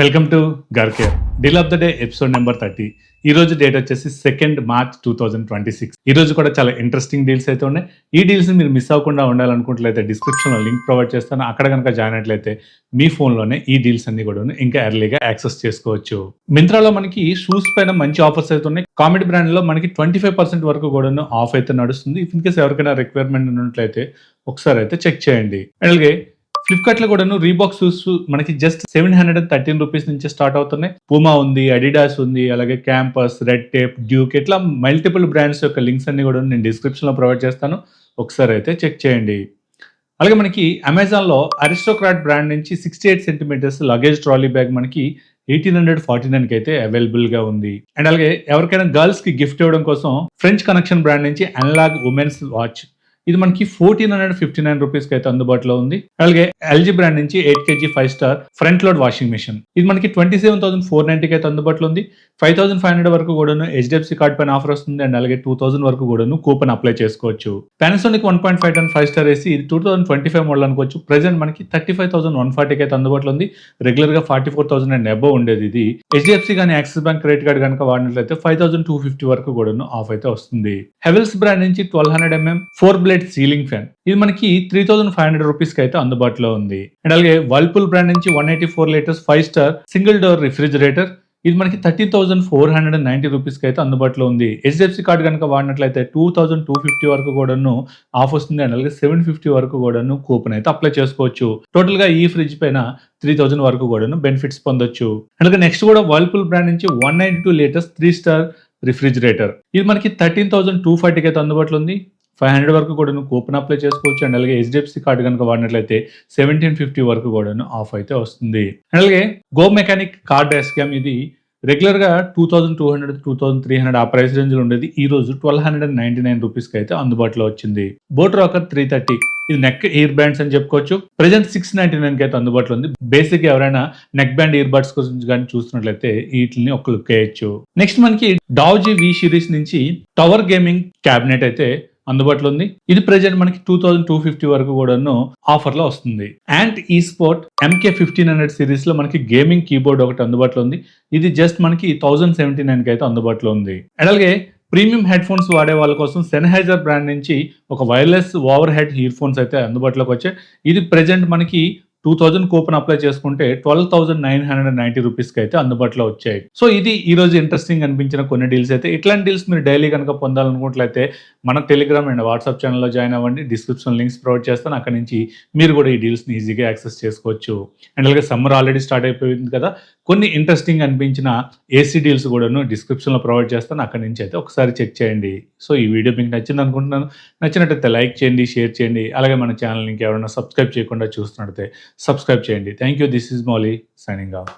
Welcome to గర్కేర్ deal of the day episode number 30. ఈ రోజు డేట్ వచ్చేసి 2 March 2026. ఈ రోజు కూడా చాలా ఇంట్రెస్టింగ్ డీల్స్ అయితే ఉన్నాయి. ఈ డీల్స్ మీరు మిస్ అవ్వకుండా ఉండాలనుకుంటున్నట్లయితే డిస్క్రిప్షన్ లో లింక్ ప్రొవైడ్ చేస్తాను. అక్కడ కనుక జాయిన్ అయినట్లయితే మీ ఫోన్ లోనే ఈ డీల్స్ అన్ని కూడా ఇంకా ఎర్లీగా యాక్సెస్ చేసుకోవచ్చు. మింత్రాలో మనకి షూస్ పైన మంచి ఆఫర్స్ అయితే ఉన్నాయి. కామెడీ బ్రాండ్ లో మనకి 25% వరకు కూడా ఆఫ్ అయితే నడుస్తుంది. ఇఫ్ ఇన్ కేస్ ఎవరికైనా రిక్వైర్మెంట్ ఉన్నట్లయితే ఒకసారి అయితే చెక్ చేయండి. అలాగే ఫ్లిప్కార్ట్ లో కూడాను రీబాక్ షూస్ మనకి జస్ట్ 713 రూపీస్ నుంచి స్టార్ట్ అవుతున్నాయి. పూమా ఉంది, అడిడాస్ ఉంది, అలాగే క్యాంపస్, రెడ్ టేప్, డ్యూక్, ఇట్లా మల్టిపుల్ బ్రాండ్స్ యొక్క లింక్స్ అన్ని కూడా నేను డిస్క్రిప్షన్ లో ప్రొవైడ్ చేస్తాను. ఒకసారి అయితే చెక్ చేయండి. అలాగే మనకి అమెజాన్ లో అరిస్టోక్రాట్ బ్రాండ్ నుంచి 68 సెంటీమీటర్స్ లగేజ్ ట్రాలీ బ్యాగ్ మనకి 1849 కి అయితే అవైలబుల్ గా ఉంది. అండ్ అలాగే ఎవరికైనా గర్ల్స్ కి గిఫ్ట్ ఇవ్వడం కోసం ఫ్రెంచ్ కనెక్షన్ బ్రాండ్ నుంచి అనలాగ్ ఉమెన్స్ వాచ్ ఇది మనకి 1459 రూపీస్ కి అయితే అందుబాటులో ఉంది. అలాగే ఎల్జీ బ్రాండ్ నుంచి 8 kg 5 star front load washing machine ఇది మనకి 27,490 కి అయితే అందుబాటులో ఉంది. 5,500 వరకు కూడాను HDFC కార్డ్ పైన ఆఫర్ వస్తుంది. అండ్ అలాగే 2,000 వరకు కూడాను కూపన్ అప్లై చేసుకోవచ్చు. పానాసోనిక్ 1.5 టన్ 5 స్టార్ ఏసీ ఇది 2025 మోడల్ అనుకోవచ్చు. ప్రెసెంట్ మనకి 35,140 కి అయితే అందుబాటులో ఉంది. రెగ్యులర్ గా 44,000 అండ్ అబవ్ ఉండేది ఇది. HDFC కానీ యాక్సిస్ బ్యాంక్ క్రెడిట్ కార్డ్ కనుక వాడినట్లయితే 5,250 వరకు కూడాను ఆఫ్ అయితే వస్తుంది. హెవెల్స్ బ్రాండ్ నుంచి 1200 mm 4 బ్లేడ్ సీలింగ్ ఫ్యాన్ ఇది మనకి 3,500 రూపీస్ కి అయితే అందుబాటులో ఉంది. అండ్ అలాగే వర్ల్పూల్ బ్రాండ్ నుంచి 184 litres 5 star single door refrigerator ఇది మనకి 30,490 రూపీస్ కి అయితే అందుబాటులో ఉంది. HDFC కార్డ్ కనుక వాడినట్లయితే 2,250 వరకు కూడాను ఆఫ్ వస్తుంది. అండ్ అలాగే 750 వరకు కూడాను కూపన్ అయితే అప్లై చేసుకోవచ్చు. టోటల్ గా ఈ ఫ్రిడ్జ్ పైన 3,000 వరకు కూడాను బెనిఫిట్స్ పొందొచ్చు. అలాగే నెక్స్ట్ కూడా వర్ల్పూల్ బ్రాండ్ నుంచి 192 లీటర్స్ 3 స్టార్ రిఫ్రిజిరేటర్ ఇది మనకి 13,240 కి అయితే అందుబాటులో ఉంది. 500 వరకు కూడాను కూపన్ అప్లై చేసుకోవచ్చు. అండ్ అలాగే HDFC కార్డు కనుక వాడినట్లయితే 1,750 వరకు కూడాను ఆఫ్ అయితే వస్తుంది. అండ్ అలాగే go mechanic car dash cam ఇది రెగ్యులర్ గా 2,200 2,300 ఆ ప్రైస్ రేంజ్ లో ఉండేది. ఈ రోజు 1,299 రూపీస్ కి అయితే అందుబాటులో వచ్చింది. బోట్ రాకర్ 330 ఇది నెక్ ఇయర్ బ్యాండ్స్ అని చెప్పుకోవచ్చు. ప్రెసెంట్ 699 కి అయితే అందుబాటులో ఉంది. బేసిక్ ఎవరైనా నెక్ బ్యాండ్ ఇయర్ బడ్స్ గురించి కానీ చూస్తున్నట్లయితే వీటిని ఒక లుక్ వేయచ్చు. నెక్స్ట్ మనకి డౌజీ V సిరీస్ నుంచి టవర్ గేమింగ్ క్యాబినెట్ అయితే అందుబాటులో ఉంది. ఇది ప్రెజెంట్ మనకి 2,250 వరకు కూడాను ఆఫర్ లో వస్తుంది. అండ్ ఈ స్పోర్ట్ MK1500 సిరీస్ లో మనకి గేమింగ్ కీబోర్డ్ ఒకటి అందుబాటులో ఉంది. ఇది జస్ట్ మనకి 1,079 కి అయితే అందుబాటులో ఉంది. అండ్ అలాగే ప్రీమియం హెడ్ ఫోన్స్ వాడే వాళ్ళ కోసం సెన్హైజర్ బ్రాండ్ నుంచి ఒక wireless over head ear phones అయితే అందుబాటులోకి వచ్చాయి. ఇది ప్రెజెంట్ మనకి 2,000 కూపన్ అప్లై చేసుకుంటే 12,990 రూపీస్ కి అయితే అందుబాటులో వచ్చాయి. సో ఇది ఈ రోజు ఇంట్రెస్టింగ్ అనిపించిన కొన్ని డీల్స్ అయితే. ఇట్లాంటి డీల్స్ మీరు డైలీ కనుక పొందాలనుకున్నట్లయితే మన టెలిగ్రామ్ అండ్ వాట్సాప్ ఛానల్లో జాయిన్ అవ్వండి. డిస్క్రిప్షన్ లింక్స్ ప్రొవైడ్ చేస్తాను. అక్కడ నుంచి మీరు కూడా ఈ డీల్స్ని ఈజీగా యాక్సెస్ చేసుకోవచ్చు. అండ్ అలాగే సమ్మర్ ఆల్రెడీ స్టార్ట్ అయిపోయింది కదా, కొన్ని ఇంట్రెస్టింగ్ అనిపించిన ఏసీ డీల్స్ కూడాను డిస్క్రిప్షన్లో ప్రొవైడ్ చేస్తాను. అక్కడ నుంచి అయితే ఒకసారి చెక్ చేయండి. సో ఈ వీడియో మీకు నచ్చింది అనుకుంటున్నాను. నచ్చినట్టయితే లైక్ చేయండి, షేర్ చేయండి. అలాగే మన ఛానల్ ఇంకా ఎవరైనా సబ్స్క్రైబ్ చేయకుండా చూస్తున్నట్టయితే సబ్స్క్రైబ్ చేయండి. Thank you. This is Mouli signing off.